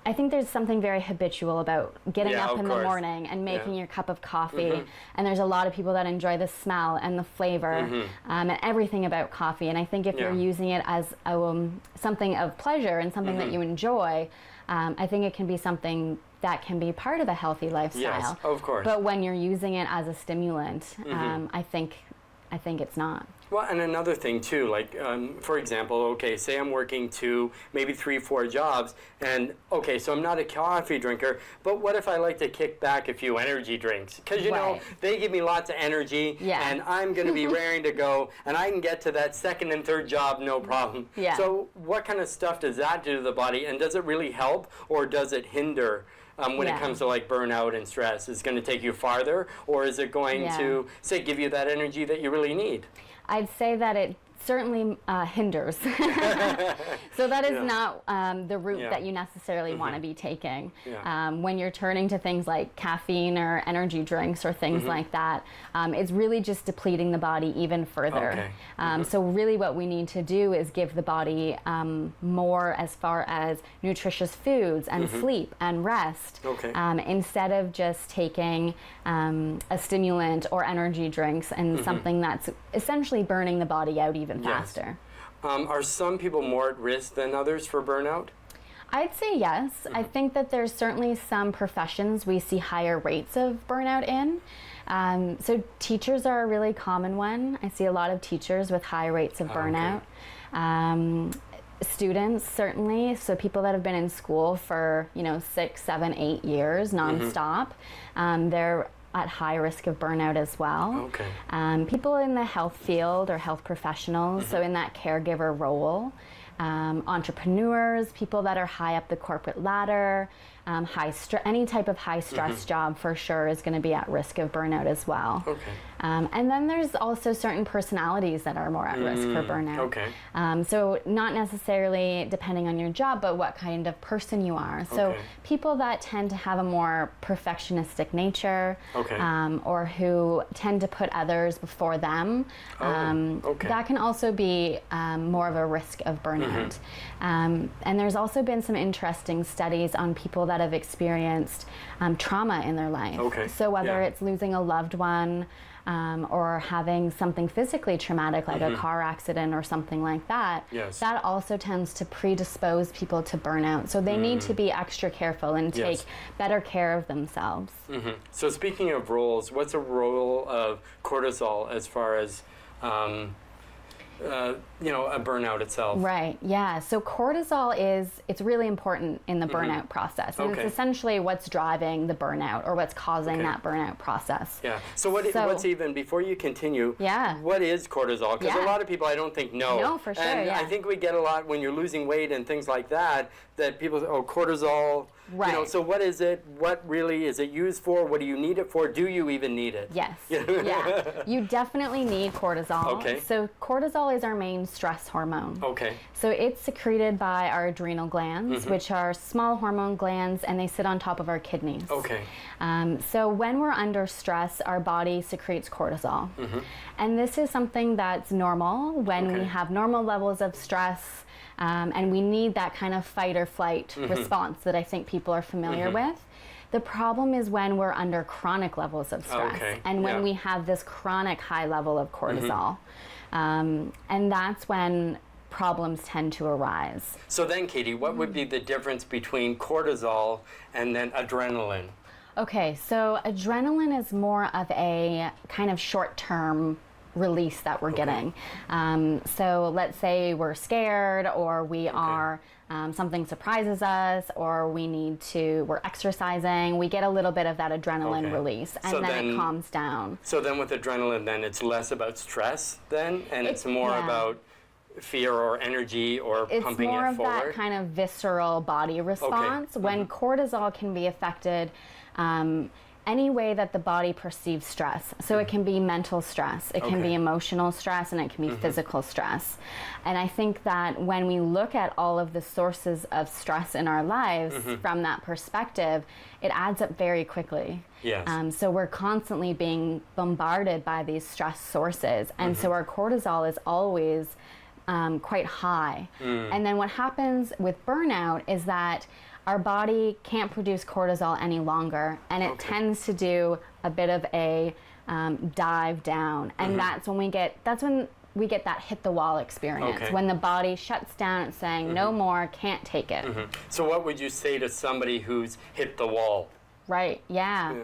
I think there's something very habitual about getting up in the morning and making your cup of coffee. And there's a lot of people that enjoy the smell and the flavor and everything about coffee. And I think if you're using it as something of pleasure and something that you enjoy, I think it can be something that can be part of a healthy lifestyle. Yes, of course. But when you're using it as a stimulant, I think it's not. Well, and another thing too, like for example, okay, say I'm working 2, maybe 3, 4 jobs, and okay, so I'm not a coffee drinker, but what if I like to kick back a few energy drinks? Because you know, they give me lots of energy, and I'm going to be raring to go, and I can get to that 2nd and 3rd job no problem. So what kind of stuff does that do to the body, and does it really help, or does it hinder? When it comes to like burnout and stress, is it going to take you farther, or is it going to, say, give you that energy that you really need? I'd say that it certainly hinders. So that is not the route that you necessarily want to be taking. When you're turning to things like caffeine or energy drinks or things like that, it's really just depleting the body even further. So really what we need to do is give the body more as far as nutritious foods and sleep and rest, instead of just taking a stimulant or energy drinks and something that's essentially burning the body out even faster. Are some people more at risk than others for burnout? I'd say yes. I think that there's certainly some professions we see higher rates of burnout in. So teachers are a really common one. I see a lot of teachers with high rates of burnout. Students, certainly. So people that have been in school for 6, 7, 8 years nonstop, they're at high risk of burnout as well. People in the health field or health professionals, so in that caregiver role, entrepreneurs, people that are high up the corporate ladder, any type of high stress job for sure is going to be at risk of burnout as well. And then there's also certain personalities that are more at risk for burnout. So not necessarily depending on your job, but what kind of person you are. So people that tend to have a more perfectionistic nature, or who tend to put others before them, that can also be more of a risk of burnout. And there's also been some interesting studies on people that have experienced trauma in their life. So whether it's losing a loved one, or having something physically traumatic like a car accident or something like that, that also tends to predispose people to burnout. So they need to be extra careful and take better care of themselves. So speaking of roles, what's a role of cortisol as far as a burnout itself? Right, yeah. So cortisol it's really important in the burnout process. And it's essentially what's driving the burnout or what's causing that burnout process. So what's even, before you continue, what is cortisol? Because a lot of people I don't think know. No, for sure, and I think we get a lot when you're losing weight and things like that people say, oh, cortisol. So what is it? What really is it used for? What do you need it for? Do you even need it? Yes. You definitely need cortisol. So cortisol is our main stress hormone. So it's secreted by our adrenal glands, which are small hormone glands, and they sit on top of our kidneys. So when we're under stress, our body secretes cortisol. And this is something that's normal when we have normal levels of stress. And we need that kind of fight or flight response that I think people are familiar with. The problem is when we're under chronic levels of stress and when we have this chronic high level of cortisol. And that's when problems tend to arise. So then, Katie, what would be the difference between cortisol and then adrenaline? Okay, so adrenaline is more of a kind of short-term release that we're getting. So let's say we're scared, or we are something surprises us, or we're exercising, we get a little bit of that adrenaline release, and so then it calms down. So then with adrenaline, then it's less about stress then, and it's more about fear or energy or pumping it forward? It's more of that kind of visceral body response. When cortisol can be affected any way that the body perceives stress. So it can be mental stress, it can be emotional stress, and it can be physical stress. And I think that when we look at all of the sources of stress in our lives from that perspective, it adds up very quickly. Yes. So we're constantly being bombarded by these stress sources, and so our cortisol is always quite high. And then what happens with burnout is that our body can't produce cortisol any longer, and it tends to do a bit of a dive down, and that's when we get that hit the wall experience, when the body shuts down and saying no more, can't take it. So what would you say to somebody who's hit the wall? Right, yeah.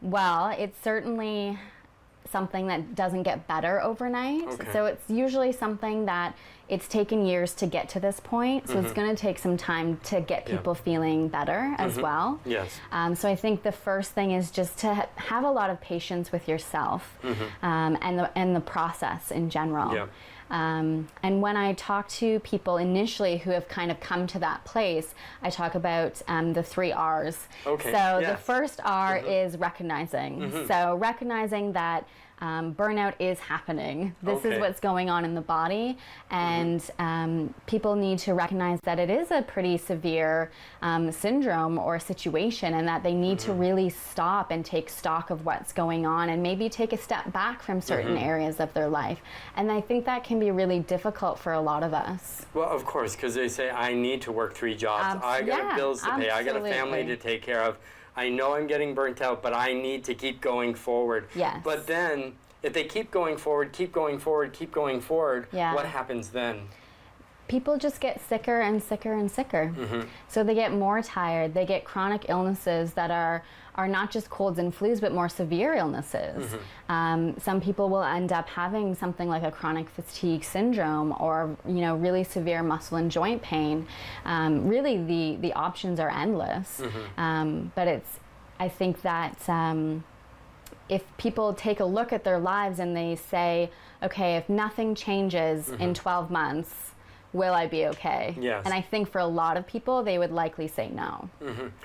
Well, it's certainly something that doesn't get better overnight. So it's usually something that it's taken years to get to this point. So it's going to take some time to get people feeling better as well. Yes. So I think the first thing is just to have a lot of patience with yourself and the process in general. And when I talk to people initially who have kind of come to that place, I talk about the 3 R's. So the first R is recognizing. So recognizing that burnout is happening. This is what's going on in the body, and people need to recognize that it is a pretty severe syndrome or situation, and that they need to really stop and take stock of what's going on, and maybe take a step back from certain areas of their life. And I think that can be really difficult for a lot of us. Well, of course, because they say, I need to work 3 jobs. I got bills to pay. I got a family to take care of. I know I'm getting burnt out, but I need to keep going forward. Yes. But then, if they keep going forward, what happens then? People just get sicker and sicker and sicker. So they get more tired. They get chronic illnesses that are not just colds and flus, but more severe illnesses. Some people will end up having something like a chronic fatigue syndrome, or really severe muscle and joint pain. Really, the options are endless. But I think that if people take a look at their lives and they say, okay, if nothing changes in 12 months, will I be okay? Yes. And I think for a lot of people, they would likely say no.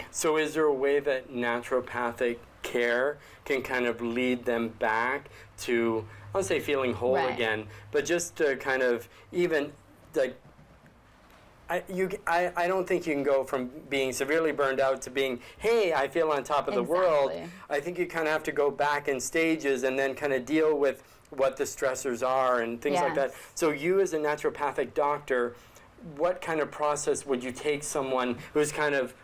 So is there a way that naturopathic care can kind of lead them back to, I won't say feeling whole again, but just to kind of even like, I don't think you can go from being severely burned out to being, hey, I feel on top of the world. I think you kind of have to go back in stages and then kind of deal with what the stressors are and things like that. So you as a naturopathic doctor, what kind of process would you take someone who's kind of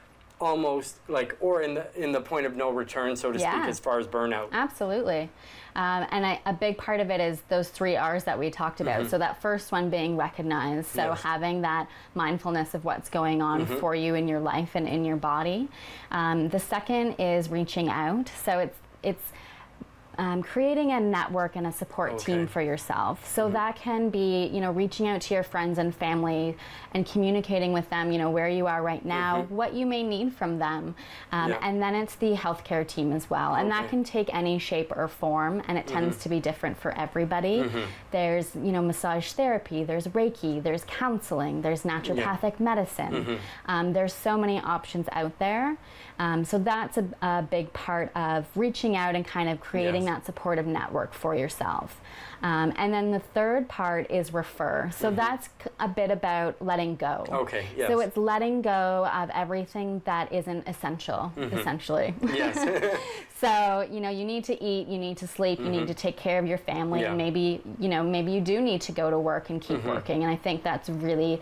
almost like, or in the point of no return, so to speak, as far as burnout? Absolutely. And a big part of it is those 3 R's that we talked about. So that first one being recognized. So having that mindfulness of what's going on for you in your life and in your body. The second is reaching out. So it's creating a network and a support team for yourself. So that can be, reaching out to your friends and family and communicating with them, where you are right now, what you may need from them. And then it's the healthcare team as well. And that can take any shape or form, and it tends to be different for everybody. There's, massage therapy, there's Reiki, there's counseling, there's naturopathic medicine. There's so many options out there. So that's a big part of reaching out and kind of creating that supportive network for yourself. And then the third part is refer. So that's a bit about letting go. So it's letting go of everything that isn't essential, essentially. So, you need to eat, you need to sleep, you need to take care of your family, and maybe you do need to go to work and keep working. And I think that's really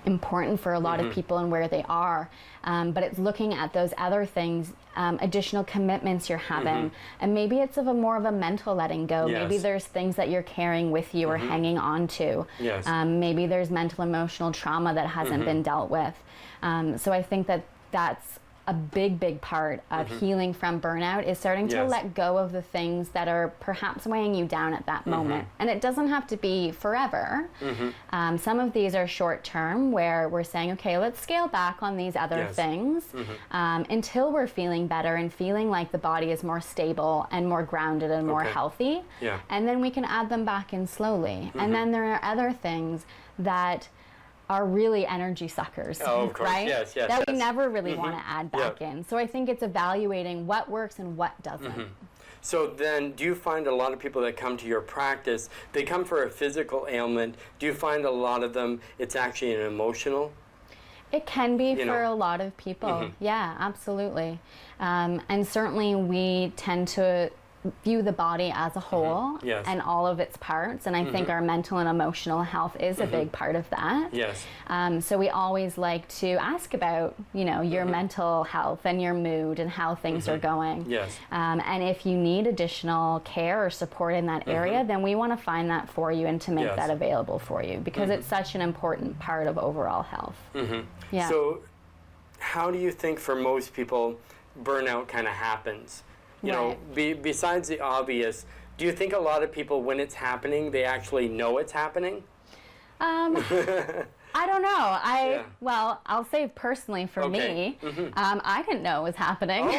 important for a lot of people and where they are. But it's looking at those other things, additional commitments you're having, and maybe it's more of a mental letting go. Yes. Maybe there's things that you're carrying with you or hanging on to. Yes. Maybe there's mental emotional trauma that hasn't been dealt with. So I think that that's a big part of healing from burnout, is starting to let go of the things that are perhaps weighing you down at that moment. And it doesn't have to be forever. Some of these are short term, where we're saying, okay, let's scale back on these other things until we're feeling better and feeling like the body is more stable and more grounded and more healthy. And then we can add them back in slowly. And then there are other things that are really energy suckers, right? Yes, that we never really want to add back in. So I think it's evaluating what works and what doesn't. So then, do you find a lot of people that come to your practice, they come for a physical ailment? Do you find a lot of them, it's actually an emotional? It can be for a lot of people. Yeah, absolutely. And certainly we tend to view the body as a whole and all of its parts, and I think our mental and emotional health is a big part of that. So we always like to ask about, you know, your mental health and your mood and how things are going. And if you need additional care or support in that area, then we want to find that for you and to make that available for you, because it's such an important part of overall health. So how do you think for most people burnout kind of happens? You know, besides the obvious, do you think a lot of people, when it's happening, they actually know it's happening? I don't know. Well, I'll say personally for me, I didn't know it was happening.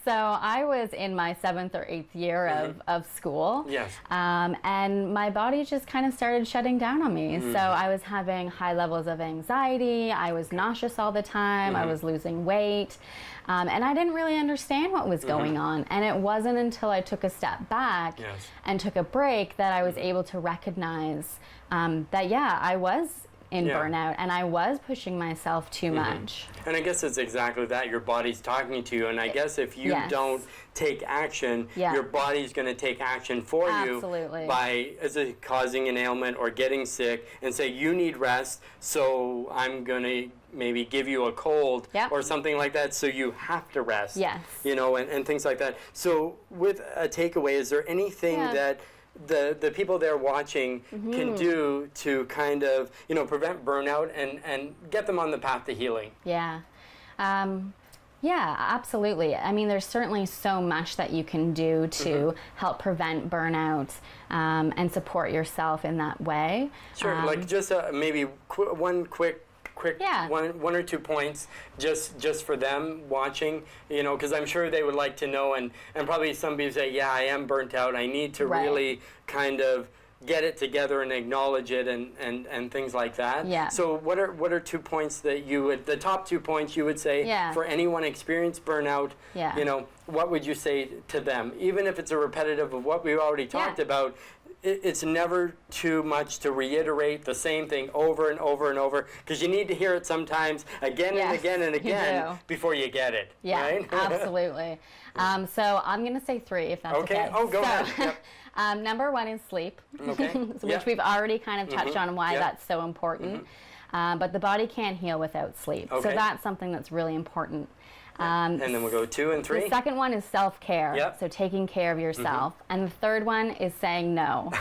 So I was in my 7th or 8th year of school. And my body just kind of started shutting down on me. So I was having high levels of anxiety. I was nauseous all the time. I was losing weight. And I didn't really understand what was going on. And it wasn't until I took a step back and took a break that I was able to recognize that, I was in burnout and I was pushing myself too much. And I guess it's exactly that. Your body's talking to you. And I guess if you don't take action, your body's going to take action for you by causing an ailment or getting sick and say, you need rest, so I'm going to maybe give you a cold or something like that, so you have to rest. You know, and things like that. So with a takeaway, is there anything that the people there watching can do to kind of, you know, prevent burnout and get them on the path to healing? Yeah, absolutely. I mean, there's certainly so much that you can do to help prevent burnout and support yourself in that way. Like just maybe one quick one or 2 points just for them watching, you know, because I'm sure they would like to know, and probably some people say, I am burnt out, I need to really kind of get it together and acknowledge it and things like that. So what are 2 points that you would, the top 2 points you would say for anyone experienced burnout, you know, what would you say to them? Even if it's a repetitive of what we've already talked about, it's never too much to reiterate the same thing over and over and over, because you need to hear it sometimes again and again and again before you get it. Right? Absolutely. So I'm going to say 3, if that's okay. Go ahead. Number 1 is sleep, which we've already kind of touched on why that's so important. But the body can't heal without sleep. So that's something that's really important. And then we'll go 2 and 3. The second one is self-care, so taking care of yourself. And the third one is saying no.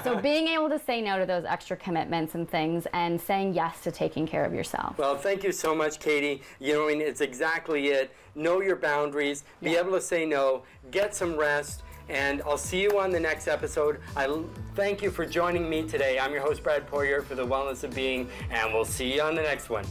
So being able to say no to those extra commitments and things, and saying yes to taking care of yourself. Well, thank you so much, Katie. You know, I mean, it's exactly it. Know your boundaries, be able to say no, get some rest, and I'll see you on the next episode. I thank you for joining me today. I'm your host, Brad Poirier, for The Wellness of Being, and we'll see you on the next one.